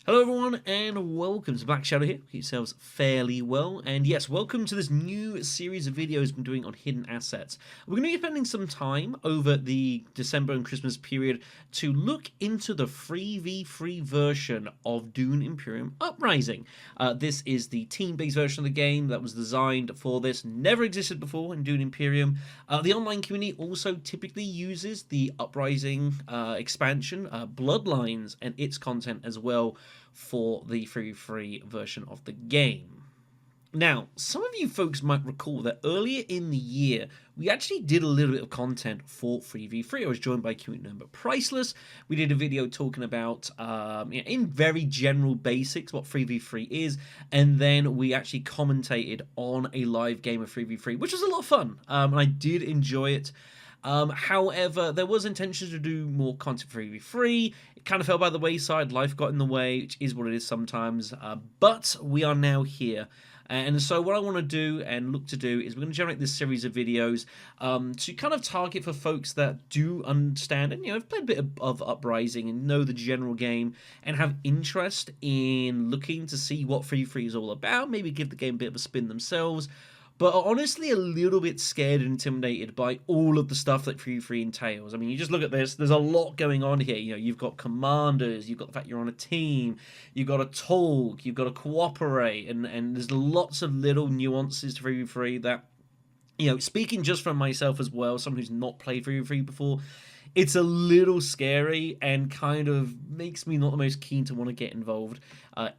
Hello everyone and welcome to Black Shadow here. Keep yourselves fairly well, and yes, welcome to this new series of videos we're doing on hidden assets. We're going to be spending some time over the December and Christmas period to look into the 3v3 version of Dune Imperium Uprising. This is the team-based version of the game that was designed for this, never existed before in Dune Imperium. The online community also typically uses the Uprising expansion, Bloodlines, and its content as well for the 3v3 version of the game. Now, some of you folks might recall that earlier in the year, we actually did a little bit of content for 3v3. I was joined by community member Priceless. We did a video talking about, in very general basics, what 3v3 is, and then we actually commentated on a live game of 3v3, which was a lot of fun, and I did enjoy it. However, there was intention to do more content for 3v3. It kind of fell by the wayside. Life got in the way, which is what it is sometimes. But we are now here. And so what I want to do and look to do is we're going to generate this series of videos to kind of target for folks that do understand and, have played a bit of Uprising and know the general game and have interest in looking to see what 3v3 is all about. Maybe give the game a bit of a spin themselves, but are honestly a little bit scared and intimidated by all of the stuff that 3v3 entails. I mean, you just look at this, there's a lot going on here. You've got commanders, you've got the fact you're on a team, you've got to talk, you've got to cooperate, and there's lots of little nuances to 3v3 that, speaking just from myself as well, someone who's not played 3v3 before, it's a little scary and kind of makes me not the most keen to want to get involved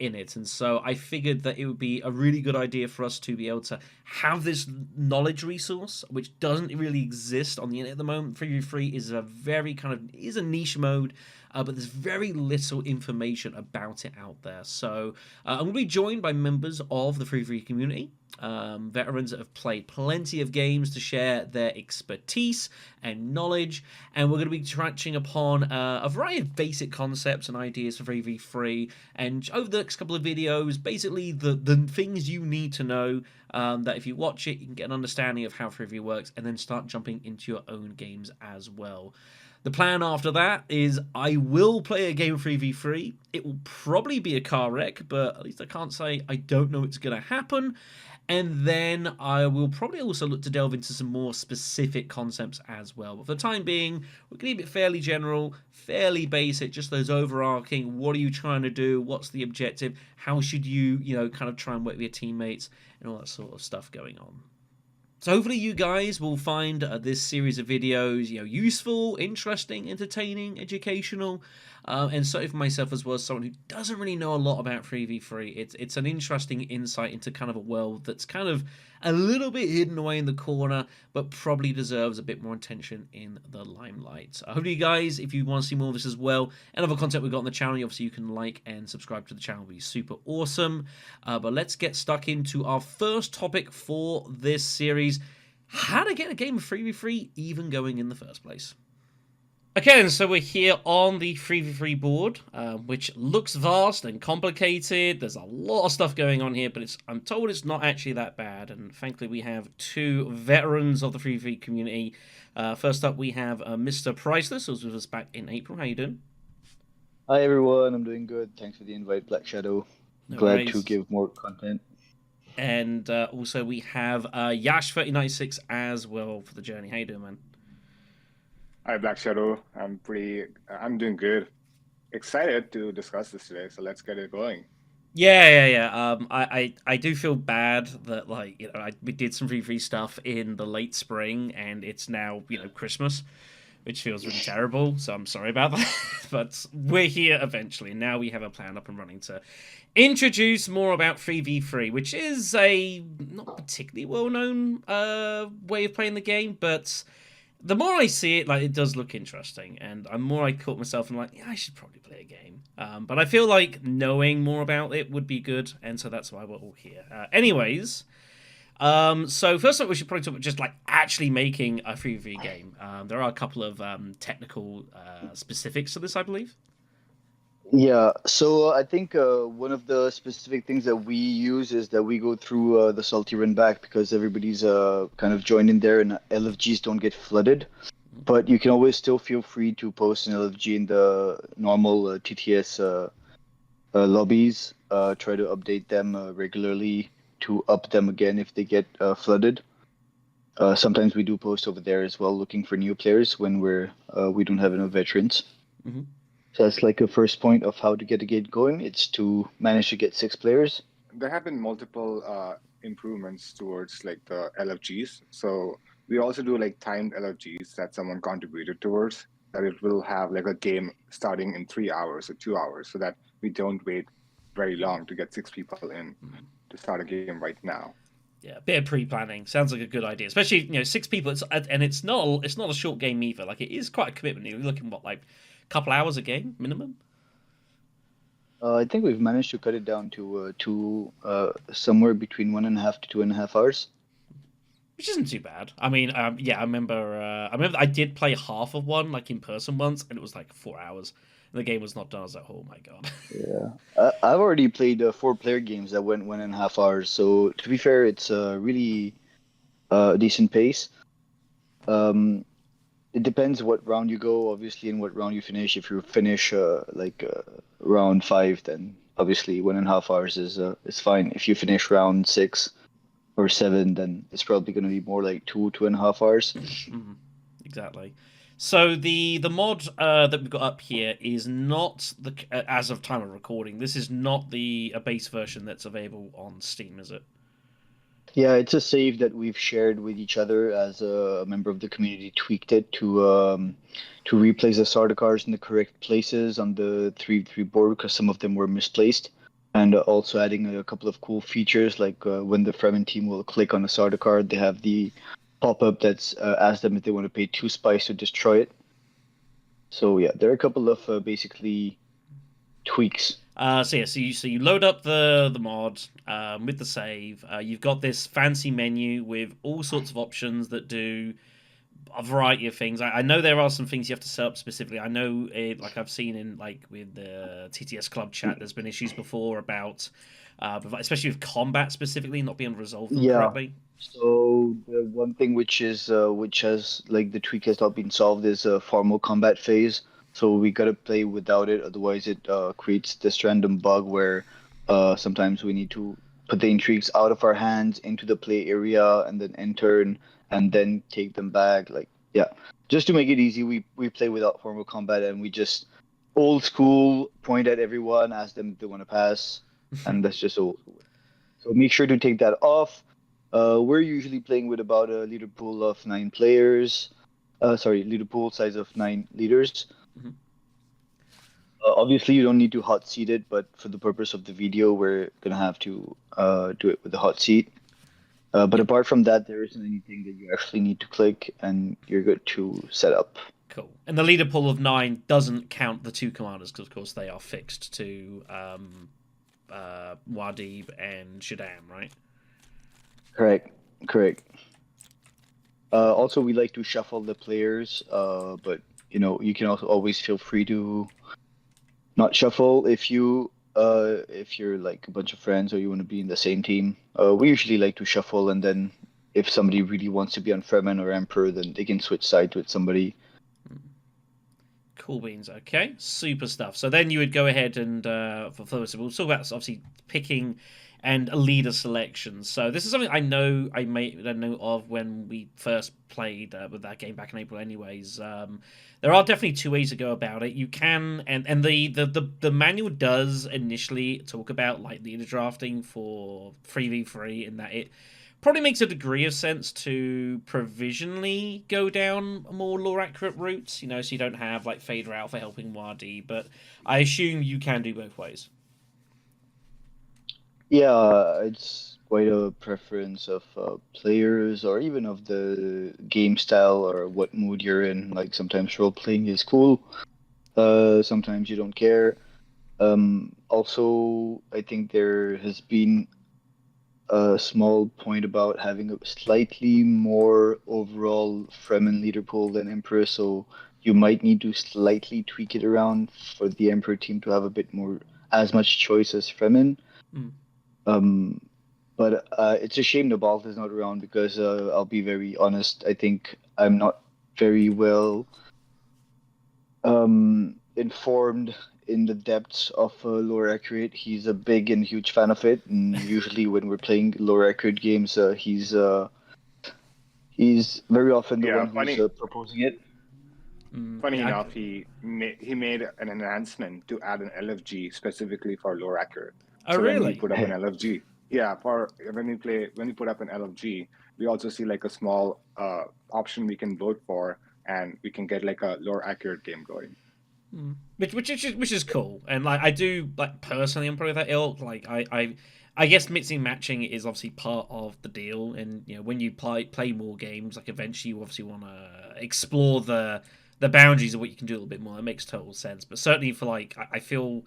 in it. And so I figured that it would be a really good idea for us to be able to have this knowledge resource, which doesn't really exist on the internet at the moment. 3v3 is a very is a niche mode, but there's very little information about it out there. So I'm going to be joined by members of the 3v3 community, veterans that have played plenty of games to share their expertise and knowledge, and we're going to be touching upon a variety of basic concepts and ideas for 3v3, and over the next couple of videos, basically the things you need to know, that if you watch it, you can get an understanding of how 3v3 works, and then start jumping into your own games as well. The plan after that is I will play a game of 3v3. It will probably be a car wreck, but at least I can't say I don't know it's going to happen. And then I will probably also look to delve into some more specific concepts as well. But for the time being, we're going to keep it fairly general, fairly basic, just those overarching, what are you trying to do, what's the objective, how should you, kind of try and work with your teammates, and all that sort of stuff going on. So hopefully you guys will find this series of videos, useful, interesting, entertaining, educational, and so for myself as well as someone who doesn't really know a lot about 3v3, it's an interesting insight into kind of a world that's kind of a little bit hidden away in the corner, but probably deserves a bit more attention in the limelight. I hope you guys, if you want to see more of this as well, and other content we've got on the channel, obviously you can like and subscribe to the channel, it would be super awesome. But let's get stuck into our first topic for this series: how to get a game of 3v3 even going in the first place. Okay, and so we're here on the 3v3 board, which looks vast and complicated. There's a lot of stuff going on here, but I'm told it's not actually that bad. And thankfully, we have two veterans of the 3v3 community. First up, we have Mr. Priceless, who was with us back in April. How you doing? Hi everyone, I'm doing good. Thanks for the invite, Black Shadow. Glad to give more content. And also we have Yash3096 as well for the journey. How you doing, man? Hi, Black Shadow. I'm doing good. Excited to discuss this today, so let's get it going. Yeah. I do feel bad that we did some 3v3 stuff in the late spring, and it's now Christmas, which feels really terrible. So I'm sorry about that, but we're here eventually. Now we have a plan up and running to introduce more about 3v3, which is a not particularly well-known way of playing the game, but the more I see it, it does look interesting, and the more I caught myself and I should probably play a game. But I feel like knowing more about it would be good, and so that's why we're all here. Anyways, so first up, we should probably talk about just actually making a 3v3 game. There are a couple of technical specifics to this, I believe. Yeah, so I think one of the specific things that we use is that we go through the salty run back, because everybody's kind of joined in there and LFGs don't get flooded. But you can always still feel free to post an LFG in the normal TTS lobbies. Try to update them regularly to up them again if they get flooded. Sometimes we do post over there as well, looking for new players when we don't have enough veterans. Mm-hmm. So that's like a first point of how to get a game going. It's to manage to get 6 players. There have been multiple improvements towards like the LFGs. So we also do like timed LFGs that someone contributed towards, that it will have like a game starting in 3 hours or 2 hours, so that we don't wait very long to get 6 people in to start a game right now. Yeah, a bit of pre-planning sounds like a good idea, especially 6 people. And it's not a short game either. Like it is quite a commitment. You're looking like a couple hours a game minimum. I think we've managed to cut it down to somewhere between 1.5 to 2.5 hours. Which isn't too bad. I mean, yeah, I remember I did play half of one like in person once, and it was like 4 hours. And the game was not done. I was like, oh my god. Yeah, I've already played 4-player games that went 1.5 hours. So to be fair, it's a really decent pace. It depends what round you go, obviously, and what round you finish. If you finish round 5, then obviously 1.5 hours is fine. If you finish round 6 or 7, then it's probably going to be more like 2.5 hours. Mm-hmm. Exactly. So the mod that we've got up here is not the as of time of recording. This is not a base version that's available on Steam, is it? Yeah, it's a save that we've shared with each other as a member of the community tweaked it to replace the starter cards in the correct places on the 3v3 board because some of them were misplaced, and also adding a couple of cool features like when the Fremen team will click on a starter card, they have the pop-up that's asks them if they want to pay 2 spice to destroy it. So yeah, there are a couple of basically tweaks. So you load up the mod with the save. You've got this fancy menu with all sorts of options that do a variety of things. I know there are some things you have to set up specifically. I know, like I've seen in like with the TTS Club chat, there's been issues before about, especially with combat specifically, not being able to resolve them correctly. So the one thing which has like the tweak has not been solved is a formal combat phase. So we gotta play without it, otherwise it creates this random bug where sometimes we need to put the intrigues out of our hands into the play area and then enter and then take them back. Like yeah, just to make it easy, we play without formal combat and we just old school point at everyone, ask them if they want to pass, and that's just old school. So make sure to take that off. We're usually playing with about a leader pool of 9 players. Leader pool size of 9 leaders. Mhm. Obviously, you don't need to hot seat it, but for the purpose of the video, we're gonna have to do it with the hot seat. But apart from that, there isn't anything that you actually need to click, and you're good to set up. Cool. And the leader pool of 9 doesn't count the 2 commanders because, of course, they are fixed to Wadib and Shaddam, right? Correct. Also, we like to shuffle the players, but you can also always feel free to not shuffle if you're like a bunch of friends or you want to be in the same team. We usually like to shuffle, and then if somebody really wants to be on Fremen or Emperor, then they can switch sides with somebody. Cool beans. Okay, super stuff. So then you would go ahead and we'll talk about obviously picking and a leader selection. So this is something I know I made a note of when we first played with that game back in April. Anyways, there are definitely 2 ways to go about it. You can and the manual does initially talk about like leader drafting for 3v3 in that it probably makes a degree of sense to provisionally go down a more lore accurate route, so you don't have like Fader out for helping Wadi, but I assume you can do both ways. Yeah, it's quite a preference of players or even of the game style or what mood you're in. Like sometimes role playing is cool, sometimes you don't care. Also, I think there has been a small point about having a slightly more overall Fremen leader pool than Emperor, so you might need to slightly tweak it around for the Emperor team to have a bit more as much choice as Fremen. Mm. But it's a shame Nabalt is not around because I'll be very honest, I think I'm not very well informed in the depths of lore accurate. He's a big and huge fan of it, and usually when we're playing lore accurate games, he's very often the Yeah, one who's proposing it. funny Yeah, enough, he made an enhancement to add an LFG specifically for lore accurate. oh, So when you really? put up an LFG, yeah, for when you put up an LFG, we also see like a small option we can vote for, and we can get like a lore accurate game going. Which is cool, and like I do like personally, I'm probably that ilk. Like I guess mixing and matching is obviously part of the deal, and you know when you play more games, like eventually you obviously want to explore the boundaries of what you can do a little bit more. It makes total sense, but certainly for like I feel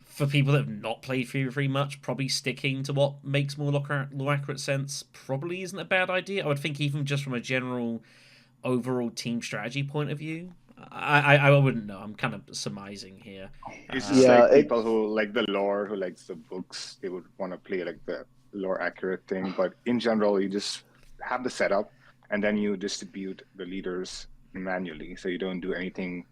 for people that have not played Fury very much, probably sticking to what makes more lore accurate sense probably isn't a bad idea. I would think even just from a general overall team strategy point of view. I wouldn't know. I'm kind of surmising here. It's just Yeah, like people it's who like the lore, who likes the books, they would want to play like the lore accurate thing. But in general, you just have the setup, and then you distribute the leaders manually. So you don't do anything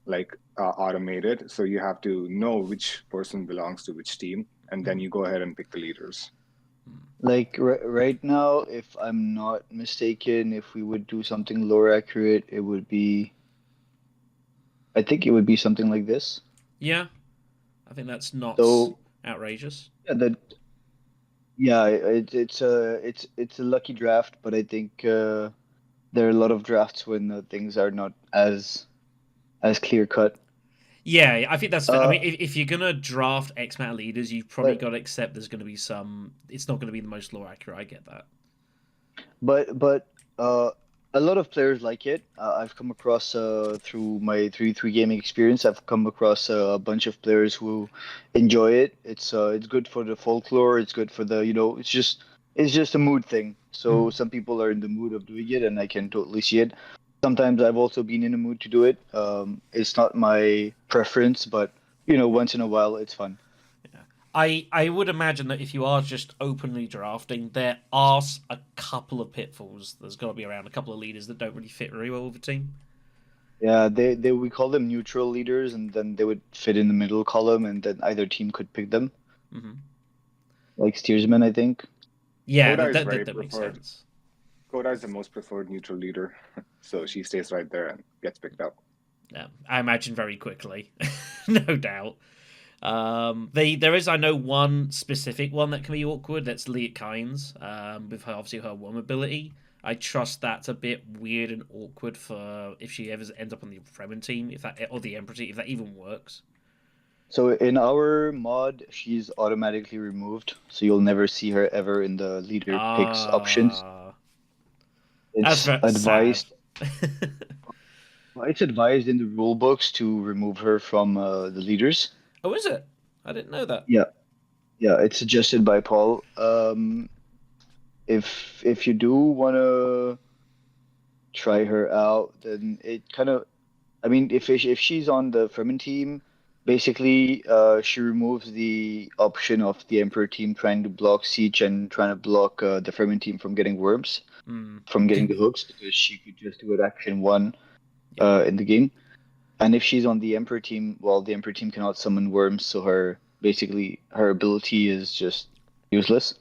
like automated. So you have to know which person belongs to which team, and then you go ahead and pick the leaders. like right now, if I'm not mistaken, if we would do something lore accurate, it would be. I think it would be something like this. Yeah, I think that's not So outrageous. yeah, it's a lucky draft, but I think there are a lot of drafts when things are not as clear cut. Yeah, I think that's fair. I Uh, mean, if you're gonna draft X amount of leaders, you've probably but got to accept there's going to be some. It's not going to be the most lore accurate. I get that. but a lot of players like it. I've come across through my 3-3 gaming experience. I've come across a bunch of players who enjoy it. It's good for the folklore. It's good for the it's just a mood thing. So some people are in the mood of doing it, and I can totally see it. Sometimes I've also been in a mood to do it. It's not my preference, but once in a while it's fun. I would imagine that if you are just openly drafting, there are a couple of pitfalls. There's got to be around a couple of leaders that don't really fit very well with a team. Yeah, they we call them neutral leaders, and then they would fit in the middle column, and then either team could pick them, Hmm. like steersman, I think. Yeah, Koda that, is that, very that, that makes preferred. sense. Koda is the most preferred neutral leader, so she stays right there and gets picked up. Yeah, I imagine very quickly, no doubt. There is I know one specific one that can be awkward. That's Leah Kynes. With her obviously her worm ability. I trust that's a bit weird and awkward for if she ever ends up on the Fremen team, if that or the Emperor team, if that even works. So in our mod, she's automatically removed, so you'll never see her ever in the leader picks options. That's It's very sad. advised. It's advised in the rule books to remove her from the leaders. Oh, is it? I didn't know that. Yeah, yeah, it's suggested by Paul. If you do wanna try her out, then it kind of. I mean, if she's on the Fremen team, basically, she removes the option of the Emperor team trying to block Siege and trying to block the Fremen team from getting worms, Mm. from getting the hooks, because she could just do it action one Yeah. in the game. And if she's on the Emperor team, well, the Emperor team cannot summon worms, so her ability is just useless.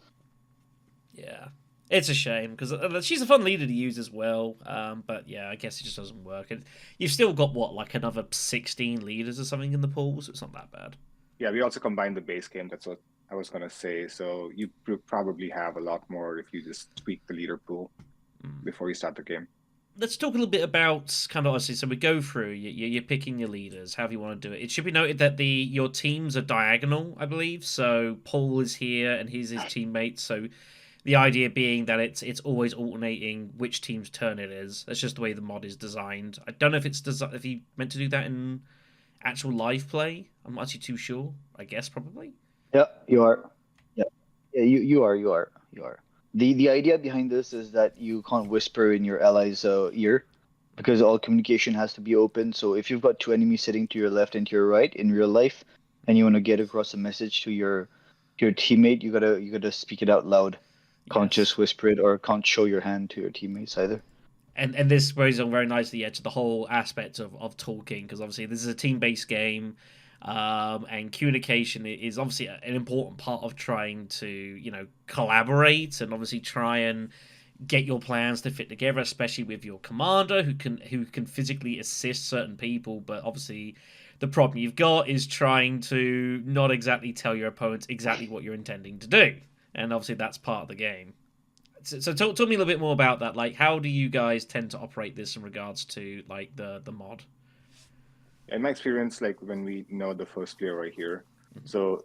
Yeah. It's a shame because she's a fun leader to use as well. But yeah, I guess it just doesn't work. And you've still got what, like another 16 leaders or something in the pool, so it's not that bad. Yeah, we also combined the base game. That's what I was gonna say. So you probably have a lot more if you just tweak the leader pool before you start the game. Let's talk a little bit about kind of honestly. So we go through. You're picking your leaders, however you want to do it. It should be noted that your teams are diagonal, I believe. So Paul is here and he's his teammates. So the idea being that it's always alternating which team's turn it is. That's just the way the mod is designed. I don't know if if he meant to do that in actual live play. I'm not actually too sure. I guess probably. Yeah, you are. Yeah, yeah, you are. The idea behind this is that you can't whisper in your ally's ear, because all communication has to be open. So if you've got two enemies sitting to your left and to your right in real life, and you want to get across a message to your teammate, you gotta speak it out loud. Can't Yes. just whisper it, or can't show your hand to your teammates either. And this goes on very nicely to the whole aspect of talking because obviously this is a team based game. And communication is obviously an important part of trying to collaborate and obviously try and get your plans to fit together, especially with your commander who can physically assist certain people, but obviously the problem you've got is trying to not exactly tell your opponents exactly what you're intending to do, and obviously that's part of the game. So talk me a little bit more about that. Like, how do you guys tend to operate this in regards to like the mod? In my experience, like when we know the first player right here, so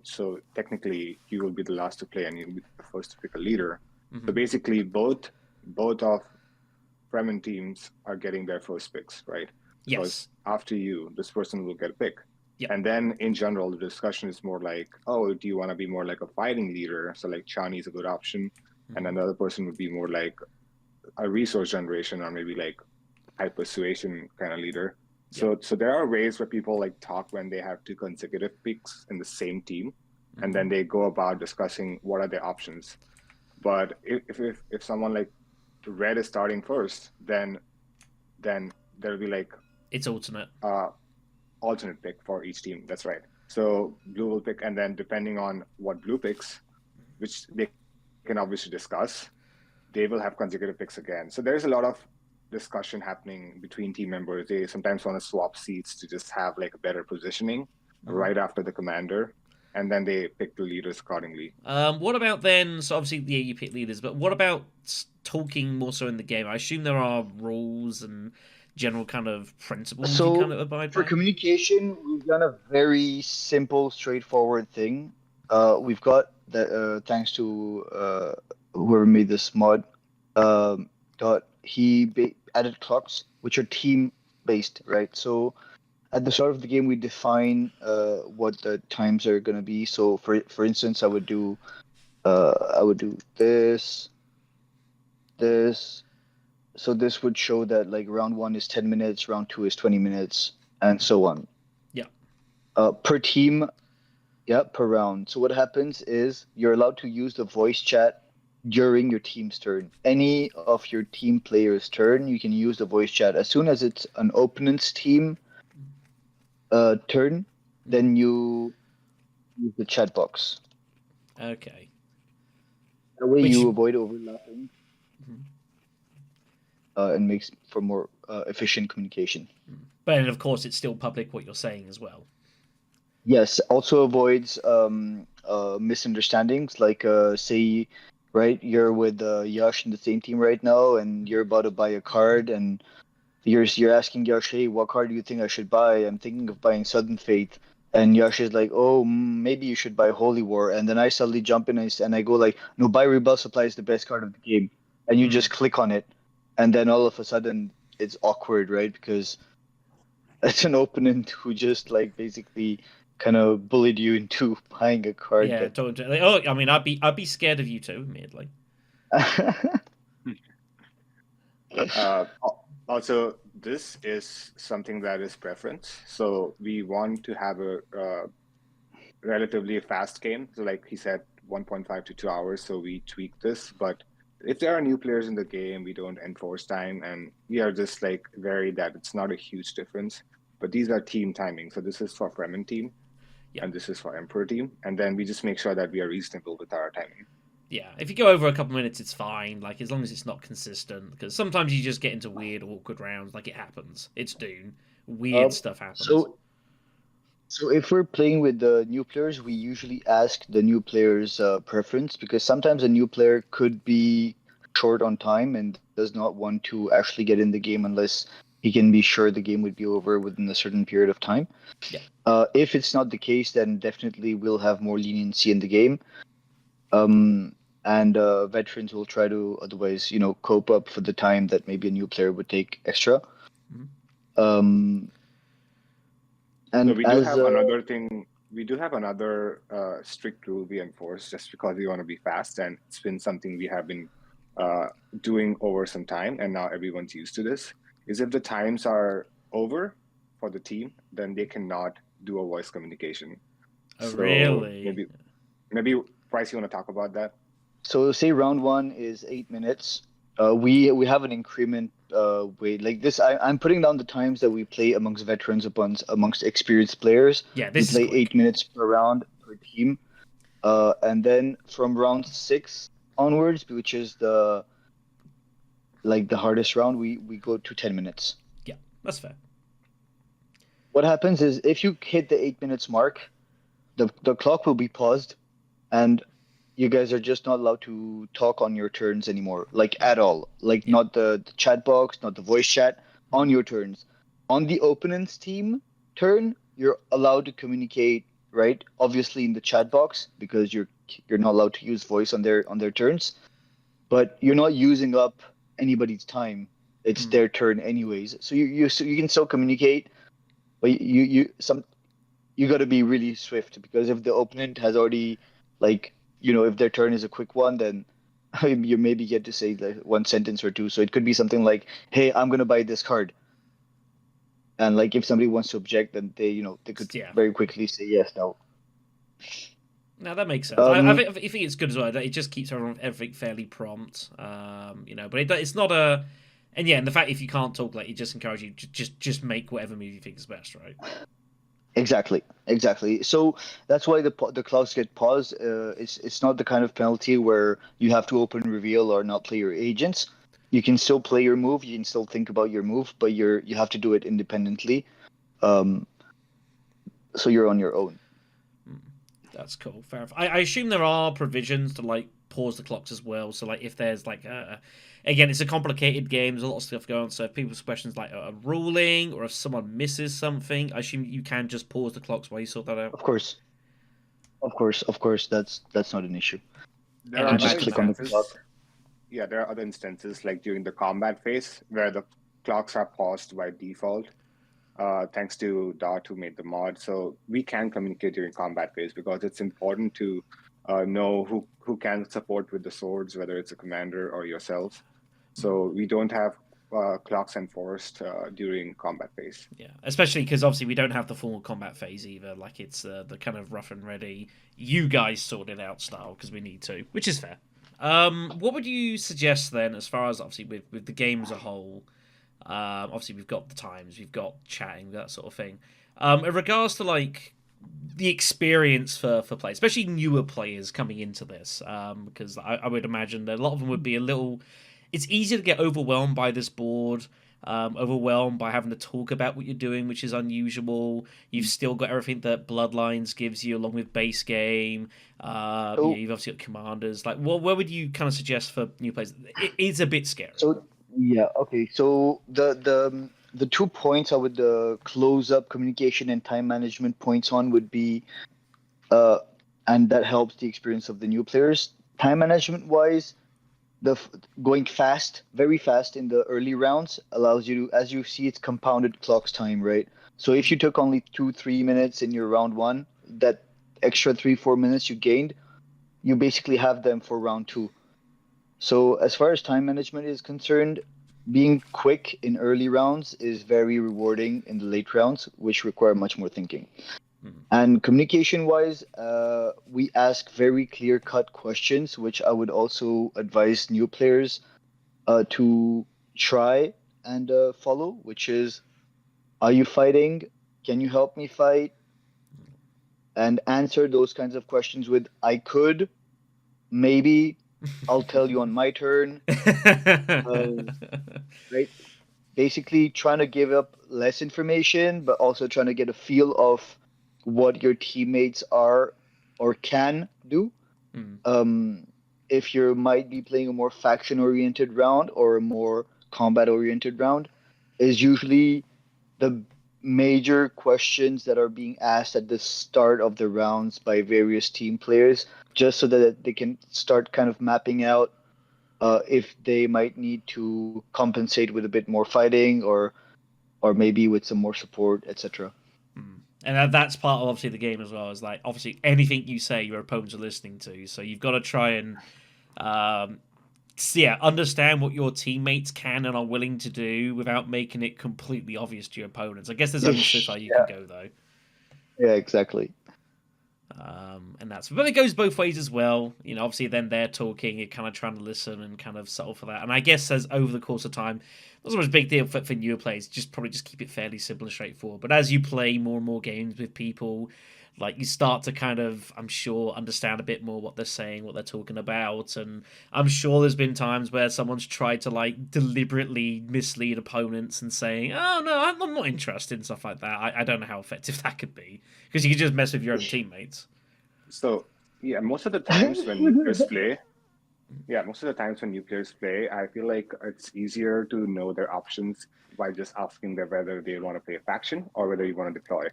technically you will be the last to play and you'll be the first to pick a leader. So basically, both of Fremen teams are getting their first picks, right? Because Yes. after you, this person will get a pick. Yep. And then in general, the discussion is more like, oh, do you want to be more like a fighting leader? So like Chani is a good option. And another person would be more like a resource generation or maybe like high persuasion kind of leader. So there are ways where people like talk when they have two consecutive picks in the same team, and then they go about discussing what are their options. But if someone like red is starting first, then there'll be like It's alternate. alternate pick for each team. That's right. So blue will pick, and then depending on what blue picks, which they can obviously discuss, they will have consecutive picks again. So there's a lot of discussion happening between team members. They sometimes want to swap seats to just have like a better positioning right after the commander, and then they pick the leaders accordingly. What about then? So obviously, yeah, you pick leaders, but what about talking more so in the game? I assume there are rules and general kind of principles you kind So of abide for by. communication, we've done a very simple, straightforward thing. We've got that thanks to whoever made this mod. Got added clocks which are team based, right? So at the start of the game, we define what the times are gonna be. So for instance, I would do this. So this would show that like round 1 is 10 minutes, round 2 is 20 minutes, and so on. Yeah. Per team, yeah, per round. So what happens is you're allowed to use the voice chat during your team's turn. Any of your team players' turn, you can use the voice chat. As soon as it's an opponent's team turn, then you use the chat box. Okay. That way Which. you avoid overlapping and makes for more efficient communication. But of course, it's still public what you're saying as well. Yes, also avoids misunderstandings. Like, say, right, you're with Yash in the same team right now, and you're about to buy a card, and you're asking Yash, hey, what card do you think I should buy? I'm thinking of buying Sudden Fate, and Yash is like, oh, maybe you should buy Holy War, and then I suddenly jump in and I go like, no, buy Rebel Supply is the best card of the game, and you just click on it, and then all of a sudden it's awkward, right? Because it's an opponent who just like basically kind of bullied you into buying a card Yeah. that Don't. Like, oh, I mean, I'd be scared of you too, admittedly. Also, this is something that is preference. So we want to have a relatively fast game. So like he said, 1.5 to 2 hours. So we tweak this. But if there are new players in the game, we don't enforce time, and we are just like very that it's not a huge difference. But these are team timing. So this is for Fremen team, and this is for Emperor team. And then we just make sure that we are reasonable with our timing. Yeah, if you go over a couple minutes, it's fine. Like as long as it's not consistent, because sometimes you just get into weird, awkward rounds. Like it happens. It's Dune. Weird stuff happens. So if we're playing with the new players, we usually ask the new player's preference because sometimes a new player could be short on time and does not want to actually get in the game unless he can be sure the game would be over within a certain period of time. Yeah. If it's not the case, then definitely we'll have more leniency in the game. And veterans will try to otherwise, cope up for the time that maybe a new player would take extra. And so we do have another thing. We do have another strict rule we enforce just because we want to be fast, and it's been something we have been doing over some time, and now everyone's used to this. Is if the times are over for the team, then they cannot do a voice communication. Oh, so really? Maybe Price, you want to talk about that? So say round 1 is 8 minutes. We have an increment way like this. I'm putting down the times that we play amongst veterans amongst experienced players. Yeah, We this is play quick. 8 minutes per round per team. And then from round 6 onwards, which is the hardest round, we go to 10 minutes. Yeah, that's fair. What happens is if you hit the 8 minutes mark, the clock will be paused, and you guys are just not allowed to talk on your turns anymore, like at all. Like Yeah. not the chat box, not the voice chat, on your turns. On the opponent's team turn, you're allowed to communicate, right? Obviously in the chat box because you're not allowed to use voice on their turns, but you're not using up anybody's time. It's their turn anyways. So you can still communicate, but you got to be really swift because if the opponent has already like if their turn is a quick one, then you maybe get to say like one sentence or two. So it could be something like, "Hey, I'm gonna buy this card," and like if somebody wants to object, then they could Yeah. very quickly say yes, no. No, that makes sense. I think it's good as well. It just keeps everything fairly prompt, but it's not a. And yeah, and the fact if you can't talk, like, it just encourages you to just make whatever move you think is best, right? Exactly. So that's why the clocks get paused. It's not the kind of penalty where you have to open reveal or not play your agents. You can still play your move. You can still think about your move, but you have to do it independently. Um, so you're on your own. That's cool. Fair enough. I assume there are provisions to like pause the clocks as well. So like if there's like again, it's a complicated game. There's a lot of stuff going on. So if people's questions like a ruling or if someone misses something, I assume you can just pause the clocks while you sort that out. Of course. That's not an issue. There And I are You just other imagine click on the instances. clock. Yeah, there are other instances like during the combat phase where the clocks are paused by default, thanks to Dart who made the mod. So we can communicate during combat phase because it's important to know who can support with the swords, whether it's a commander or yourself. So we don't have clocks enforced during combat phase. Yeah, especially because obviously we don't have the full combat phase either. Like it's the kind of rough and ready, you guys sort it out style because we need to, which is fair. What would you suggest then, as far as obviously with the game as a whole? Obviously we've got the times, we've got chatting, that sort of thing. In regards to like the experience for play, especially newer players coming into this, because I would imagine that a lot of them would be a little. It's easier to get overwhelmed by this board. Overwhelmed by having to talk about what you're doing, which is unusual. You've still got everything that Bloodlines gives you, along with base game. You've obviously got commanders. Like, where would you kind of suggest for new players? It is a bit scary. So yeah, okay. So the 2 points I would close up communication and time management points on would be and that helps the experience of the new players. Time management wise, going fast, very fast in the early rounds allows you to, as you see, it's compounded clocks time, right? So if you took only 2-3 minutes in your round one, that extra 3-4 minutes you gained, you basically have them for round two. So as far as time management is concerned, being quick in early rounds is very rewarding in the late rounds, which require much more thinking. And communication wise, we ask very clear cut questions, which I would also advise new players to try and follow, which is, are you fighting? Can you help me fight? And answer those kinds of questions with, I could, maybe, I'll tell you on my turn. Right? Basically, trying to give up less information, but also trying to get a feel of what your teammates are or can do. If you might be playing a more faction-oriented round or a more combat-oriented round, is usually the major questions that are being asked at the start of the rounds by various team players, just so that they can start kind of mapping out if they might need to compensate with a bit more fighting or maybe with some more support, etc. And that's part of obviously the game as well. Is like obviously anything you say, your opponents are listening to. So you've got to try and understand what your teammates can and are willing to do without making it completely obvious to your opponents. I guess there's only so far you can go though. Yeah, exactly. But it goes both ways as well. Obviously then they're talking, you're kind of trying to listen and kind of settle for that. And I guess as over the course of time, not so much big deal for newer players. Probably just keep it fairly simple and straightforward. But as you play more and more games with people, like you start to kind of, I'm sure, understand a bit more what they're saying, what they're talking about. And I'm sure there's been times where someone's tried to like deliberately mislead opponents and saying, "Oh no, I'm not interested," and stuff like that. I don't know how effective that could be, because you could just mess with your own teammates. So yeah, most of the times when new players play, most of the times when new players play, I feel like it's easier to know their options by just asking them whether they want to play a faction or whether you want to deploy.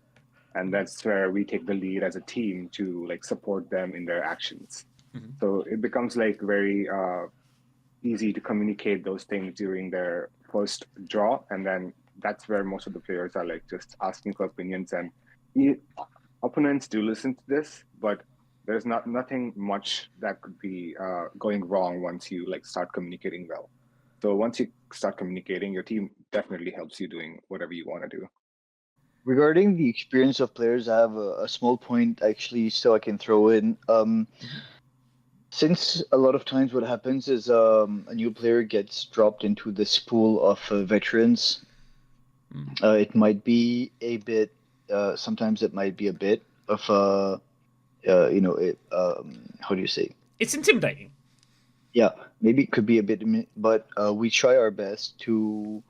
And that's where we take the lead as a team to like support them in their actions. Mm-hmm. So it becomes like very easy to communicate those things during their first draw, and then that's where most of the players are like just asking for opinions. And opponents do listen to this, but there's nothing much that could be going wrong once you like start communicating well. So once you start communicating, your team definitely helps you doing whatever you want to do. Regarding the experience of players, I have a small point actually, so I can throw in. Since a lot of times what happens is a new player gets dropped into this pool of veterans. It might be a bit. Sometimes it might be a bit of how do you say? It's intimidating. Yeah, maybe it could be a bit, but we try our best to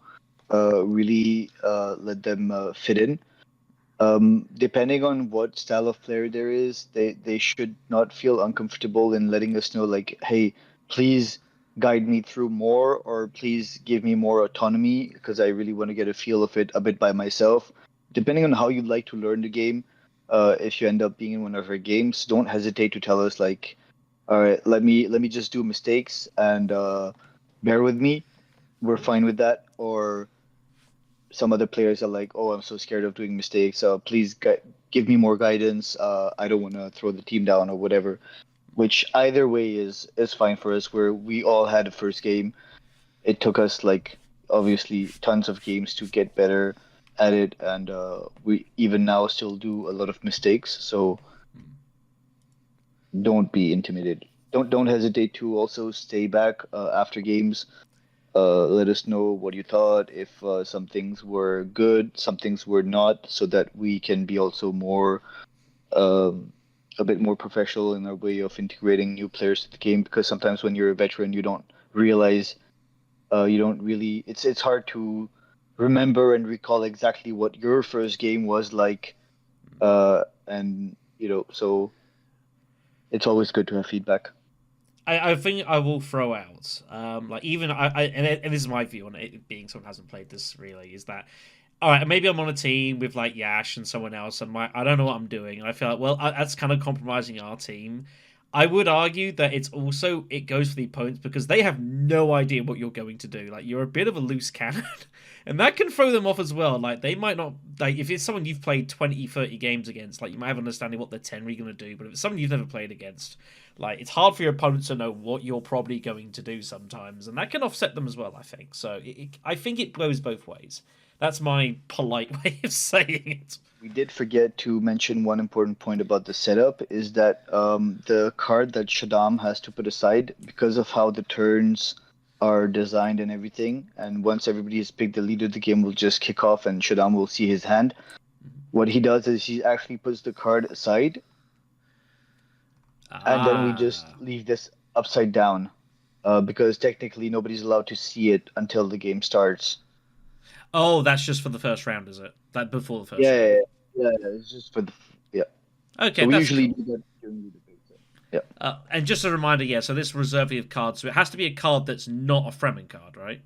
really let them fit in. Depending on what style of player there is, they should not feel uncomfortable in letting us know, like, hey, please guide me through more, or please give me more autonomy, because I really want to get a feel of it a bit by myself. Depending on how you'd like to learn the game, if you end up being in one of our games, don't hesitate to tell us, like, all right, let me just do mistakes and bear with me. We're fine with that. Or some other players are like, "Oh, I'm so scared of doing mistakes. Please give me more guidance. I don't want to throw the team down or whatever." Which either way is fine for us. Where we all had a first game, it took us like obviously tons of games to get better at it, and we even now still do a lot of mistakes. So don't be intimidated. Don't hesitate to also stay back after games. Let us know what you thought, if some things were good, some things were not, so that we can be also more, a bit more professional in our way of integrating new players to the game. Because sometimes when you're a veteran, you don't realize, you don't really. It's hard to remember and recall exactly what your first game was like, and so it's always good to have feedback. I think I will throw out, like even and this is my view on it, being someone who hasn't played this really, is that all right, maybe I'm on a team with like Yash and someone else, and I don't know what I'm doing, and I feel like, well, that's kind of compromising our team. I would argue that it goes for the opponents, because they have no idea what you're going to do. Like, you're a bit of a loose cannon, and that can throw them off as well. Like, they might not, like, if it's someone you've played 20, 30 games against, like, you might have an understanding what they're generally going to do. But if it's someone you've never played against, like, it's hard for your opponents to know what you're probably going to do sometimes, and that can offset them as well, I think. So I think it goes both ways. That's my polite way of saying it. We did forget to mention one important point about the setup, is that the card that Shaddam has to put aside, because of how the turns are designed and everything, and once everybody has picked the leader, the game will just kick off and Shaddam will see his hand. What he does is he actually puts the card aside, and then we just leave this upside down, because technically nobody's allowed to see it until the game starts. Oh, that's just for the first round, is it? That before the first Yeah, round? yeah. It's just for the yeah. Okay, So we that's usually cool. do that during the debate. So, yeah. And just a reminder, yeah, so this reserve of cards, so it has to be a card that's not a Fremen card, right?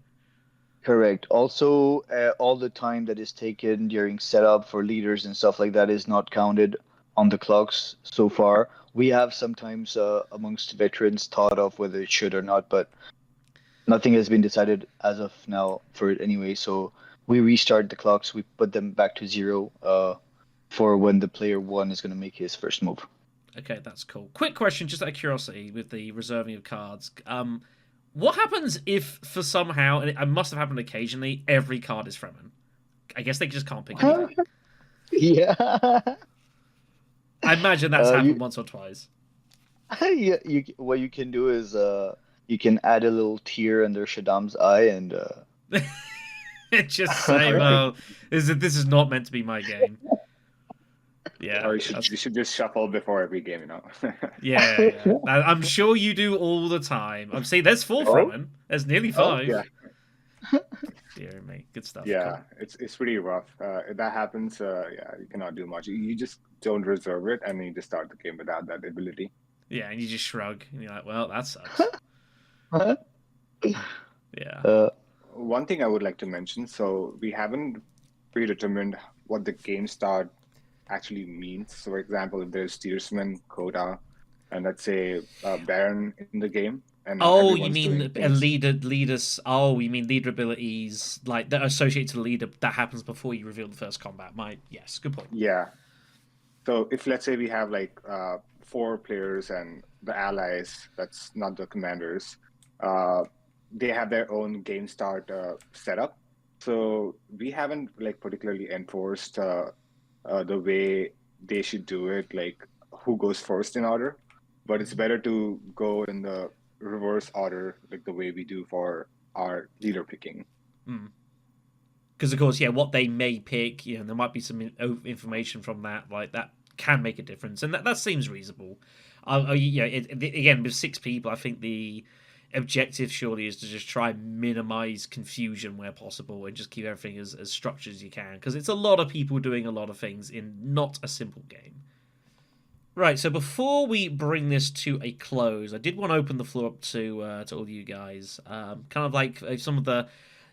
Correct. Also, all the time that is taken during setup for leaders and stuff like that is not counted on the clocks so far. We have sometimes amongst veterans thought of whether it should or not, but nothing has been decided as of now for it anyway. So we restart the clocks, we put them back to zero for when the player one is going to make his first move. Okay, that's cool. Quick question, just out of curiosity, with the reserving of cards. What happens if, for somehow, and it must have happened occasionally, every card is Fremen? I guess they just can't pick anything. Yeah. I imagine that's happened once or twice. Yeah, what you can do is you can add a little tear under Shaddam's eye and Just say, well, this is not meant to be my game. Yeah, Or you should just shuffle before every game, you know. yeah. I'm sure you do all the time. I'm seeing there's 4 from Oh, him. There's nearly oh, 5. Yeah, Dear me, good stuff. yeah, Cool. it's pretty rough. If that happens, yeah, you cannot do much. You just don't reserve it, and you just start the game without that ability. Yeah, and you just shrug, and you're like, well, that sucks. Yeah. One thing I would like to mention, so we haven't predetermined what the game start actually means. So, for example, if there's steersman, coda, and let's say Baron in the game, and now Oh, you everyone's doing mean a things. leaders? Oh, you mean leader abilities like that associated to the leader that happens before you reveal the first combat? Yes, good point. Yeah. So if let's say we have like 4 players and the allies, that's not the commanders, they have their own game start setup. So we haven't like particularly enforced the way they should do it, like who goes first in order. But it's better to go in the reverse order, like the way we do for our leader picking. Because of course, yeah, what they may pick, there might be some information from that, like that can make a difference, and that seems reasonable. Again, with 6 people, I think the objective surely is to just try and minimize confusion where possible and just keep everything as structured as you can, because it's a lot of people doing a lot of things in not a simple game. Right, so before we bring this to a close, I did want to open the floor up to all you guys, kind of like some of the.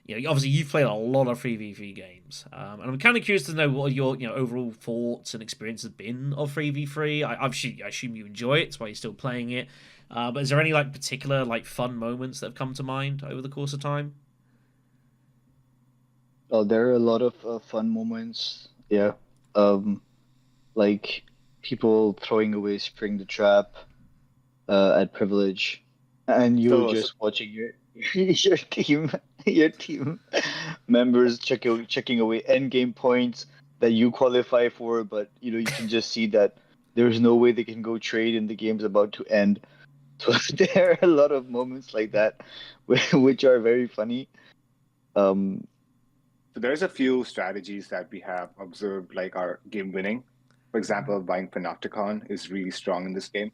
Obviously you've played a lot of 3v3 games, and I'm kind of curious to know what your overall thoughts and experience have been of 3v3. I assume you enjoy it, that's why you're still playing it. But is there any like particular like fun moments that have come to mind over the course of time? well, there are a lot of fun moments. Yeah, like people throwing away Spring the Trap at Privilege, and you So, so just watching your team members checking away end game points that you qualify for, but you can just see that there's no way they can go trade and the game's about to end. So there are a lot of moments like that, which are very funny. Um, So there's a few strategies that we have observed, like our game winning. For example, buying Panopticon is really strong in this game.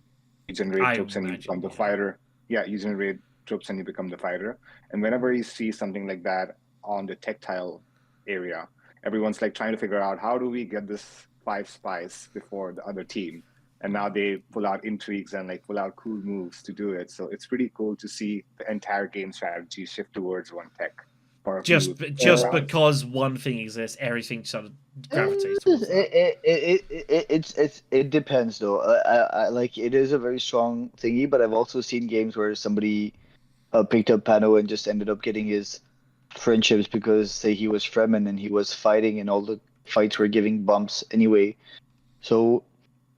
You generate I troops and you imagine, become the yeah. fighter. Yeah, you generate troops and you become the fighter. And whenever you see something like that on the tactile area, everyone's like trying to figure out how do we get this 5 spice before the other team. And now they pull out intrigues and like pull out cool moves to do it. So it's pretty cool to see the entire game strategy shift towards one tech for a few Just rounds. because one thing exists, everything sort of gravitates It, towards that. it depends though. I like it is a very strong thingy, but I've also seen games where somebody picked up Pano and just ended up getting his friendships because say he was Fremen and he was fighting and all the fights were giving bumps anyway. So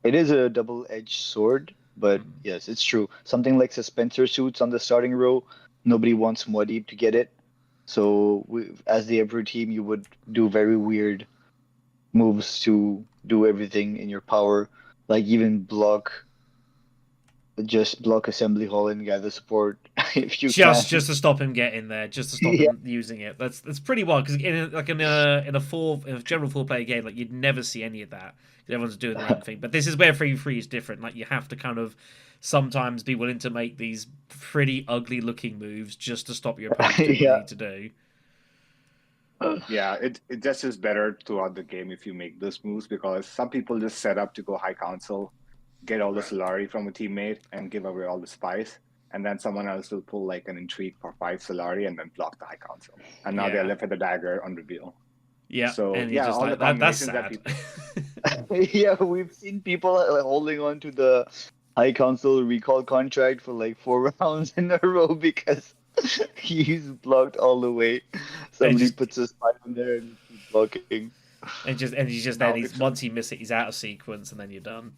it is a double-edged sword, but yes, it's true. Something like suspensor suits on the starting row, nobody wants Muad'Dib to get it. So as the Emperor team, you would do very weird moves to do everything in your power, like even just block assembly hall and gather support if you Just can. just to stop him getting there, just to stop Yeah. him using it. That's pretty wild because in a general 4-player game, like you'd never see any of that. 'Cause everyone's doing their own thing. But this is where 3v3 is different. Like you have to kind of sometimes be willing to make these pretty ugly looking moves just to stop your opponent doing what they Yeah. need to do. Yeah, it just is better throughout the game if you make those moves because some people just set up to go high council, get all the Solari from a teammate, and give away all the spice. And then someone else will pull like an intrigue for 5 Solari and then block the high council. And now they're Yeah. left with the dagger on reveal. Yeah, So and you're yeah, just all the like that's combinations that sad. people Yeah, we've seen people holding on to the High Council recall contract for like 4 rounds in a row because he's blocked all the way. and Somebody just puts a spy on there and he keeps blocking. and he's just then now he's if once you miss it, he's out of sequence, and then you're done.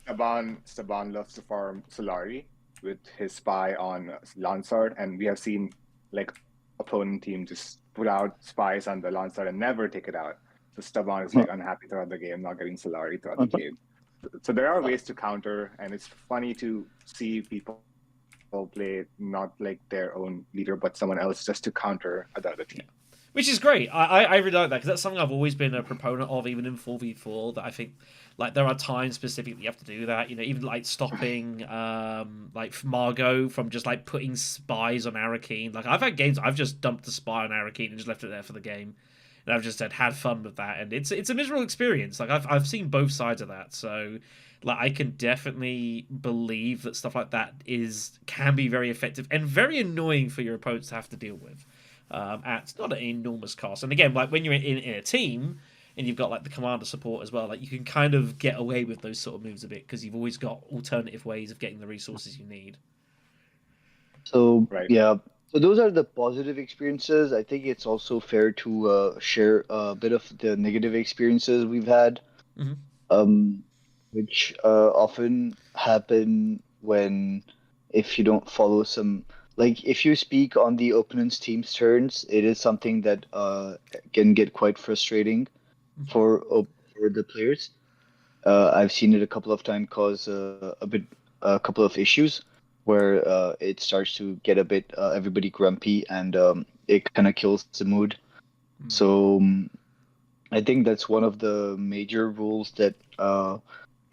Staban loves to farm Solari with his spy on Lansard, and we have seen like opponent team just put out spies on the Lansard and never take it out. So Staban is like unhappy throughout the game, not getting Solari throughout the game. So there are ways to counter, and it's funny to see people play not like their own leader, but someone else just to counter the other team. Which is great. I really like that because that's something I've always been a proponent of, even in 4v4. That I think, like, there are times specifically you have to do that. You know, even like stopping, like Margot from just like putting spies on Arakeen. Like, I've had games I've just dumped the spy on Arakeen and just left it there for the game, and I've just said had fun with that, and it's a miserable experience. Like, I've seen both sides of that, so like I can definitely believe that stuff like that can be very effective and very annoying for your opponents to have to deal with at not an enormous cost. And again, like when you're in a team and you've got like the commander support as well, like you can kind of get away with those sort of moves a bit because you've always got alternative ways of getting the resources you need. So Right. yeah, so those are the positive experiences. I think it's also fair to share a bit of the negative experiences we've had, Mm-hmm. um, which often happen when if you don't follow some like if you speak on the opponent's team's turns, it is something that can get quite frustrating for the players. I've seen it a couple of times cause a couple of issues where it starts to get a bit everybody grumpy and it kind of kills the mood. So I think that's one of the major rules that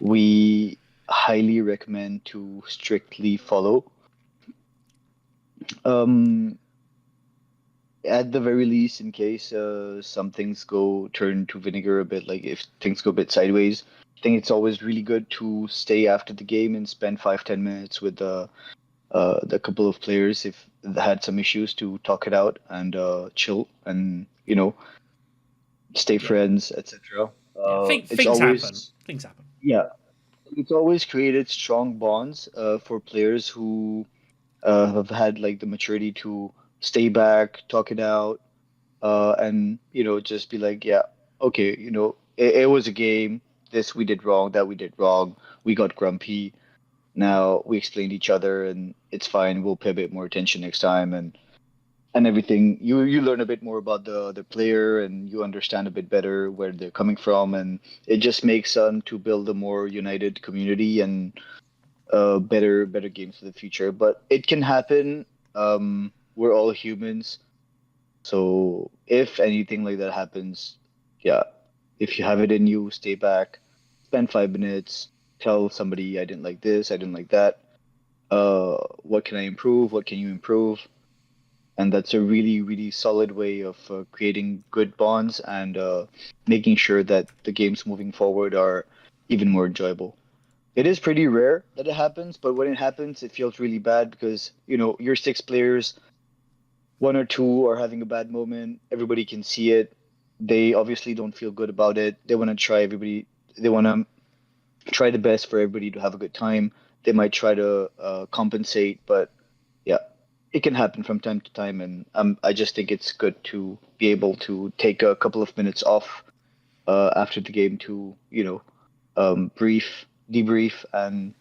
we highly recommend to strictly follow. Um, at the very least, in case some things go turn to vinegar a bit, like if things go a bit sideways, I think it's always really good to stay after the game and spend 5-10 minutes with the couple of players if they had some issues to talk it out and chill and stay Yeah, friends, etc. yeah. It's Things happen. always Things happen. yeah, it's always created strong bonds for players who have had like the maturity to stay back, talk it out, and just be like, yeah, okay, it was a game. This we did wrong, that we did wrong. We got grumpy. Now we explained each other, and it's fine. We'll pay a bit more attention next time, and everything. You learn a bit more about the player, and you understand a bit better where they're coming from, and it just makes to build a more united community and better games for the future. But it can happen. We're all humans. So if anything like that happens, yeah, if you have it in you, stay back, spend 5 minutes, tell somebody I didn't like this, I didn't like that. What can I improve? What can you improve? And that's a really, really solid way of creating good bonds and making sure that the games moving forward are even more enjoyable. It is pretty rare that it happens, but when it happens, it feels really bad because, you're six players, one or two are having a bad moment. Everybody can see it. They obviously don't feel good about it. They want to try everybody. They want to try the best for everybody to have a good time. They might try to compensate, but yeah, it can happen from time to time. And I just think it's good to be able to take a couple of minutes off after the game to, debrief, and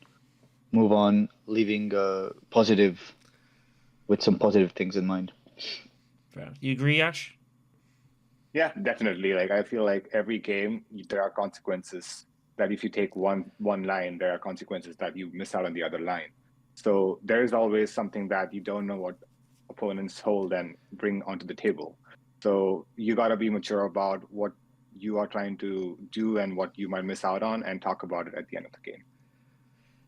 move on, leaving with some positive things in mind. Fair. You agree, Ash? Yeah, definitely. Like I feel like every game there are consequences that if you take one line, there are consequences that you miss out on the other line. So there is always something that you don't know what opponents hold and bring onto the table. So you got to be mature about what you are trying to do and what you might miss out on and talk about it at the end of the game.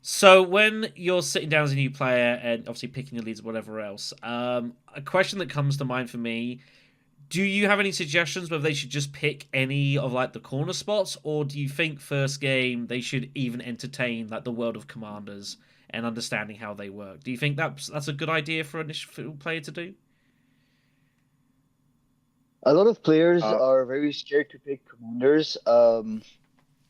So when you're sitting down as a new player and obviously picking your leads, or whatever else, a question that comes to mind for me: do you have any suggestions whether they should just pick any of like the corner spots, or do you think first game they should even entertain like the world of commanders and understanding how they work? Do you think that's a good idea for an initial player to do? A lot of players Uh, are very scared to pick commanders.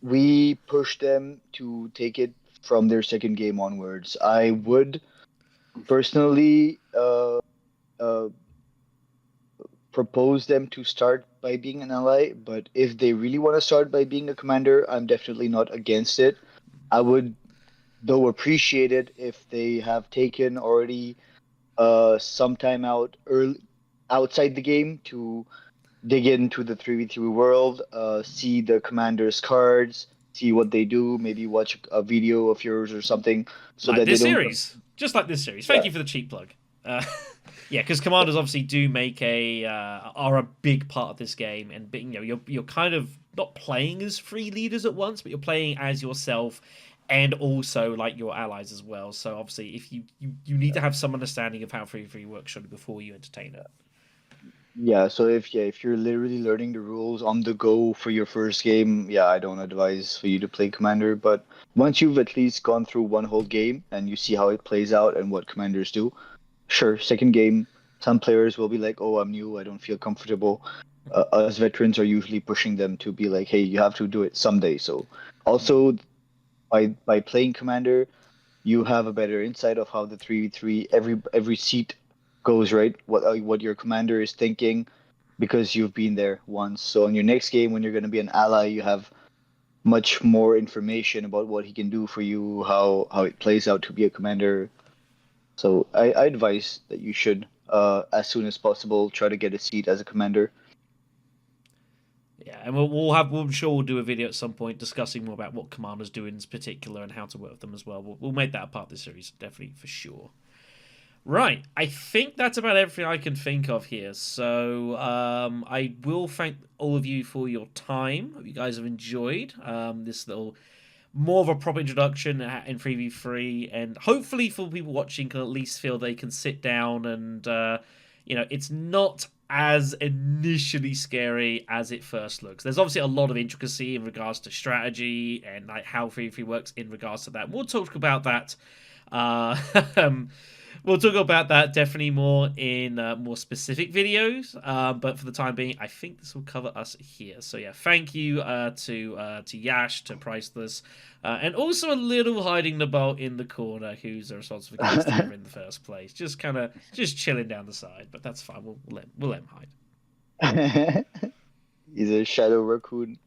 We push them to take it from their second game onwards. I would personally uh, propose them to start by being an ally, but if they really want to start by being a commander, I'm definitely not against it. I would, though, appreciate it if they have taken already some time out early outside the game to dig into the 3v3 world, see the commander's cards, see what they do, maybe watch a video of yours or something, so Like that they this don't. series, just like this series. Thank Yeah, you for the cheap plug. Uh, yeah, because commanders obviously do make are a big part of this game, and you're kind of not playing as free leaders at once, but you're playing as yourself, and also like your allies as well. So obviously, if you need to have some understanding of how free works surely before you entertain it. yeah. So if you're literally learning the rules on the go for your first game, yeah, I don't advise for you to play commander. But once you've at least gone through one whole game and you see how it plays out and what commanders do, sure, second game, some players will be like, "Oh, I'm new, I don't feel comfortable." Us veterans are usually pushing them to be like, "Hey, you have to do it someday." So also by playing commander, you have a better insight of how the 3v3 every seat goes, right? What your commander is thinking because you've been there once. So on your next game, when you're going to be an ally, you have much more information about what he can do for you, how it plays out to be a commander. So I advise that you should, as soon as possible, try to get a seat as a commander. Yeah, and I'm sure we'll do a video at some point discussing more about what commanders do in particular and how to work with them as well. We'll make that a part of the series, definitely for sure. Right, I think that's about everything I can think of here. So I will thank all of you for your time. Hope you guys have enjoyed this little more of a proper introduction in 3v3, and hopefully for people watching can at least feel they can sit down and it's not as initially scary as it first looks. There's obviously a lot of intricacy in regards to strategy and like how 3v3 works in regards to that. We'll talk about that uh, we'll talk about that definitely more in more specific videos. But for the time being, I think this will cover us here. So yeah, thank you to Yash, to Priceless, and also a little hiding Nabalt in the corner, who's responsible for getting us together in the first place. Just kind of just chilling down the side, but that's fine. We'll let him hide. He's a shadow raccoon.